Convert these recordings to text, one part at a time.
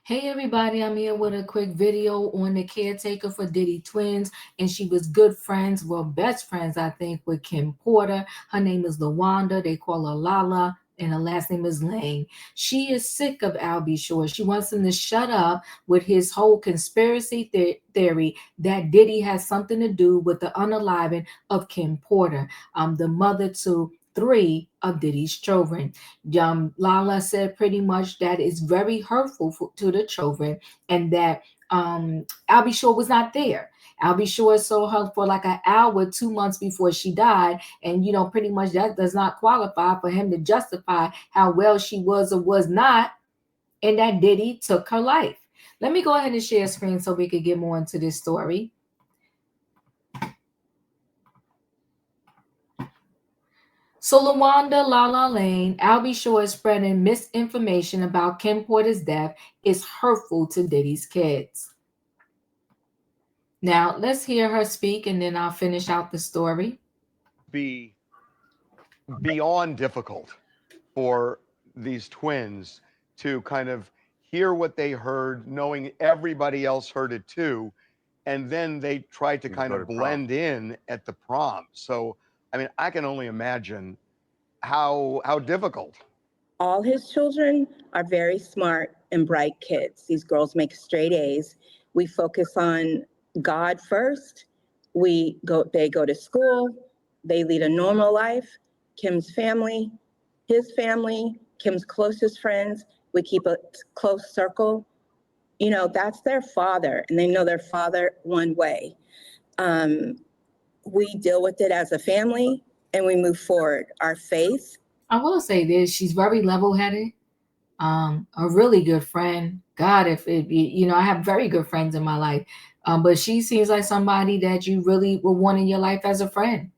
Hey everybody, I'm here with a quick video on the caretaker for Diddy twins, and she was good friends, well, best friends, I think, with Kim Porter. Her name is Lawanda. They call her Lala, and her last name is Lang. She is sick of Al B. Shore. She wants him to shut up with his whole conspiracy theory that Diddy has something to do with the unaliving of Kim Porter, the mother to three of Diddy's children. Lala said pretty much that it's very hurtful to the children, and that Albie Shore was not there. Albie Shore saw her for like an hour 2 months before she died, and pretty much that does not qualify for him to justify how well she was or was not, and that Diddy took her life. Let me go ahead and share screen so we could get more into this story. So Lawanda Lala Lane, Albie Shore is spreading misinformation about Kim Porter's death is hurtful to Diddy's kids. Now let's hear her speak and then I'll finish out the story. Be beyond difficult for these twins to kind of hear what they heard, knowing everybody else heard it too, and then they tried to kind of blend in at the prom. So, I mean, I can only imagine how difficult. All his children are very smart and bright kids. These girls make straight A's. We focus on God first. They go to school. They lead a normal life. Kim's family, his family, Kim's closest friends. We keep a close circle. That's their father, and they know their father one way. We deal with it as a family, and we move forward. Our faith. I will say this: she's very level-headed, a really good friend. God, if it, I have very good friends in my life, but she seems like somebody that you really would want in your life as a friend.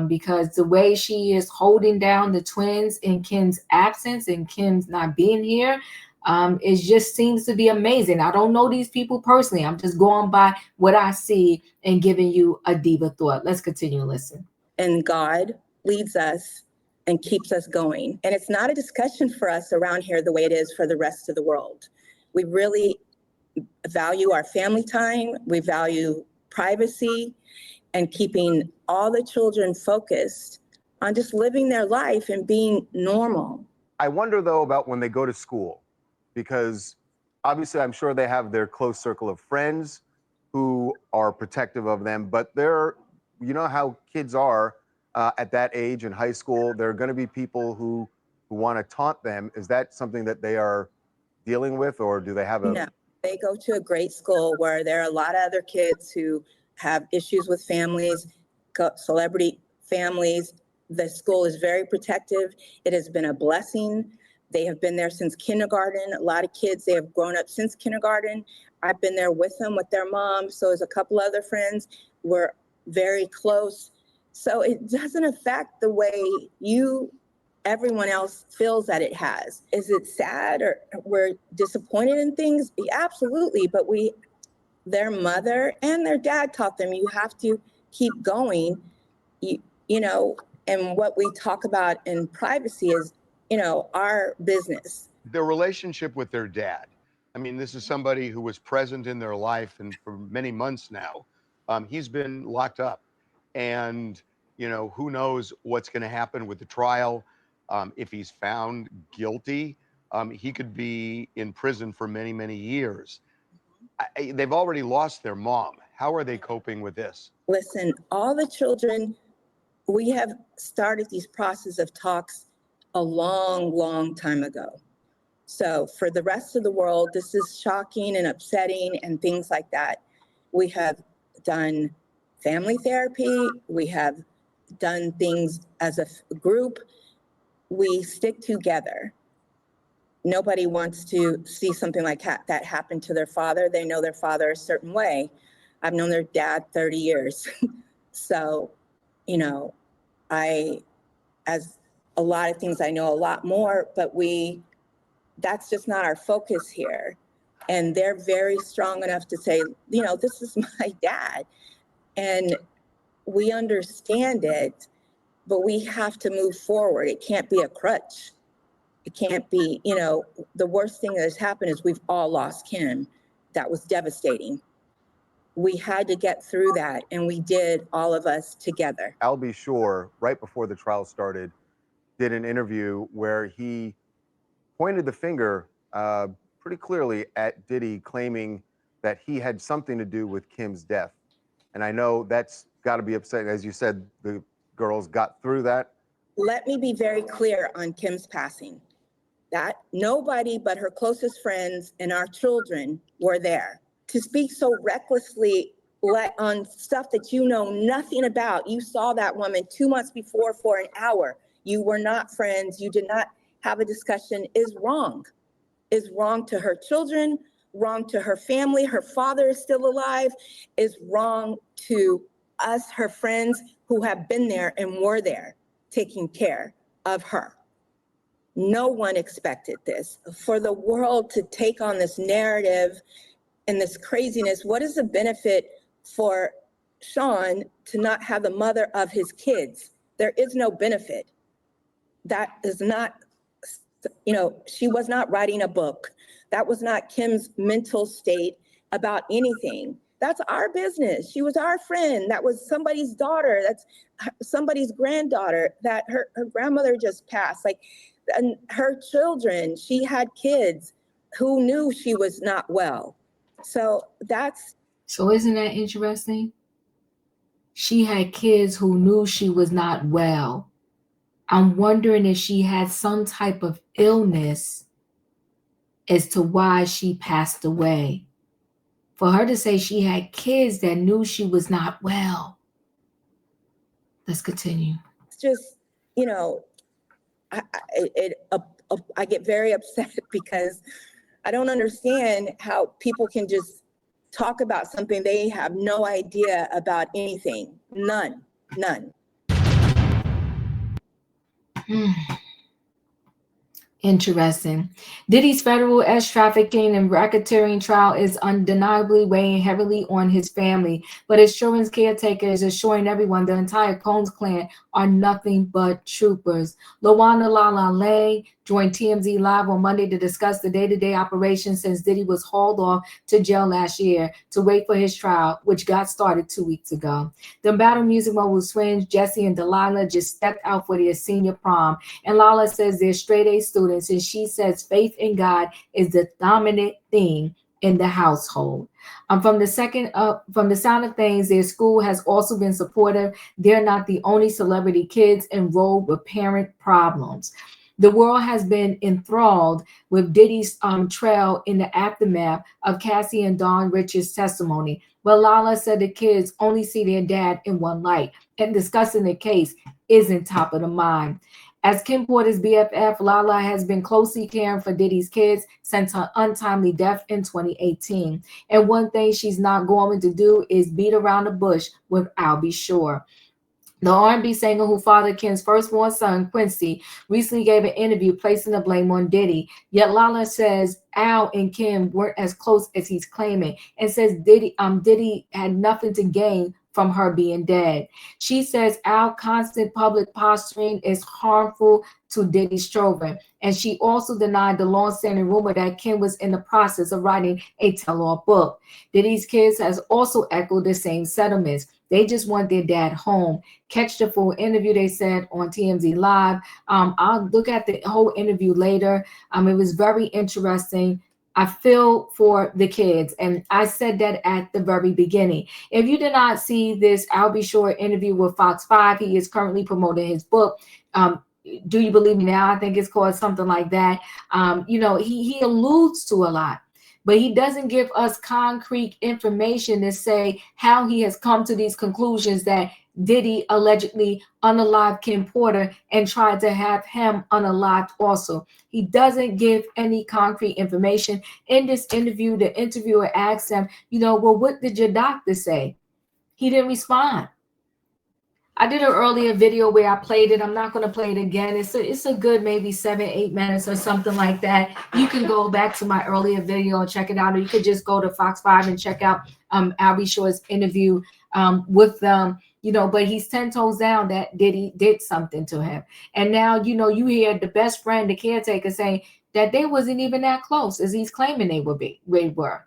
Because the way she is holding down the twins in Kim's absence and Kim's not being here, it just seems to be amazing. I don't know these people personally. I'm just going by what I see and giving you a diva thought. Let's continue to listen. And God leads us and keeps us going. And it's not a discussion for us around here the way it is for the rest of the world. We really value our family time. We value privacy and keeping all the children focused on just living their life and being normal. I wonder, though, about when they go to school, because obviously I'm sure they have their close circle of friends who are protective of them, but you know how kids are at that age in high school. There are going to be people who want to taunt them. Is that something that they are dealing with, or do they have a... No, they go to a great school where there are a lot of other kids who have issues with families, celebrity families. The school is very protective. It has been a blessing. They have been there since kindergarten. A lot of kids, they have grown up since kindergarten. I've been there with them, with their mom. So as a couple other friends, we're very close. So it doesn't affect the way everyone else feels that it has. Is it sad or we're disappointed in things? Yeah, absolutely. But their mother and their dad taught them, you have to keep going, and what we talk about in privacy is, our business. Their relationship with their dad. I mean, this is somebody who was present in their life and for many months now. He's been locked up, and who knows what's going to happen with the trial. If he's found guilty, he could be in prison for many, many years. They've already lost their mom. How are they coping with this? Listen, all the children, we have started these process of talks a long, long time ago. So for the rest of the world, this is shocking and upsetting and things like that. We have done family therapy. We have done things as a group. We stick together. Nobody wants to see something like that happen to their father. They know their father a certain way. I've known their dad 30 years. So, as a lot of things, I know a lot more, but that's just not our focus here. And they're very strong enough to say, this is my dad. And we understand it, but we have to move forward. It can't be a crutch. It can't be, you know, the worst thing that has happened is we've all lost Kim. That was devastating. We had to get through that, and we did, all of us together. Al B Shore, right before the trial started, did an interview where he pointed the finger pretty clearly at Diddy, claiming that he had something to do with Kim's death. And I know that's got to be upsetting. As you said, the girls got through that. Let me be very clear on Kim's passing. That nobody but her closest friends and our children were there. To speak so recklessly on stuff that you know nothing about. You saw that woman 2 months before for an hour. You were not friends. You did not have a discussion, is wrong. Is wrong to her children, wrong to her family. Her father is still alive. Is wrong to us, her friends who have been there and were there taking care of her. No one expected this. For the world to take on this narrative and this craziness, what is the benefit for Sean to not have the mother of his kids? There is no benefit. That is not, you know, she was not writing a book. That was not Kim's mental state about anything. That's our business. She was our friend. That was somebody's daughter. That's somebody's granddaughter that her grandmother just passed. Like, and her children, she had kids who knew she was not well. So isn't that interesting? She had kids who knew she was not well. I'm wondering if she had some type of illness as to why she passed away. For her to say she had kids that knew she was not well. Let's continue. It's just, you know, I get very upset because I don't understand how people can just talk about something they have no idea about anything. None. Interesting. Diddy's federal trafficking and racketeering trial is undeniably weighing heavily on his family, but insurance Caretaker is assuring everyone the entire Combs clan are nothing but troopers. Lawanda Lala joined TMZ Live on Monday to discuss the day-to-day operations since Diddy was hauled off to jail last year to wait for his trial, which got started 2 weeks ago. The battle music mogul twins, Jesse and Delilah, just stepped out for their senior prom, and Lala says they're straight-A students, and she says faith in God is the dominant theme in the household. From the sound of things, their school has also been supportive. They're not the only celebrity kids enrolled with parent problems. The world has been enthralled with Diddy's trail in the aftermath of Cassie and Don Richards' testimony. But Lala said the kids only see their dad in one light, and discussing the case isn't top of the mind. As Kim Porter's BFF, Lala has been closely caring for Diddy's kids since her untimely death in 2018. And one thing she's not going to do is beat around the bush with Al B Shore. The R&B singer who fathered Kim's firstborn son, Quincy, recently gave an interview placing the blame on Diddy. Yet Lala says Al and Kim weren't as close as he's claiming, and says Diddy had nothing to gain from her being dead. She says Al's constant public posturing is harmful to Diddy's children. And she also denied the long-standing rumor that Kim was in the process of writing a tell-all book. Diddy's kids has also echoed the same sentiments. They just want their dad home. Catch the full interview, they said, on TMZ Live. I'll look at the whole interview later. It was very interesting. I feel for the kids, and I said that at the very beginning. If you did not see this Al B Shore interview with Fox 5, he is currently promoting his book. Do You Believe Me Now? I think it's called something like that. He alludes to a lot, but he doesn't give us concrete information to say how he has come to these conclusions that Diddy allegedly unalived Kim Porter and tried to have him unalived also. He doesn't give any concrete information. In this interview, the interviewer asked him, well, what did your doctor say? He didn't respond. I did an earlier video where I played it. I'm not going to play it again. It's a good maybe 7-8 minutes or something like that. You can go back to my earlier video and check it out, or you could just go to Fox 5 and check out Al B Shore's interview with them. you know, but he's 10 toes down that Diddy did something to him. And now, you know, you hear the best friend, the caretaker, saying that they wasn't even that close as he's claiming they were.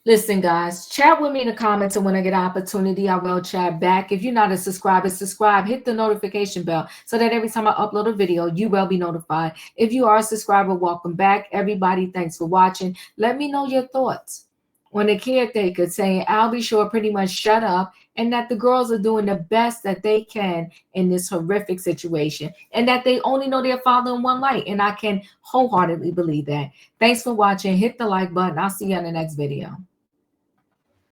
Listen, guys, chat with me in the comments, and when I get an opportunity, I will chat back. If you're not a subscriber, subscribe, hit the notification bell so that every time I upload a video, you will be notified. If you are a subscriber, welcome back. Everybody, thanks for watching. Let me know your thoughts on the caretaker saying Al B should pretty much shut up, and that the girls are doing the best that they can in this horrific situation, and that they only know their father in one light. And I can wholeheartedly believe that. Thanks for watching. Hit the like button. I'll see you in the next video.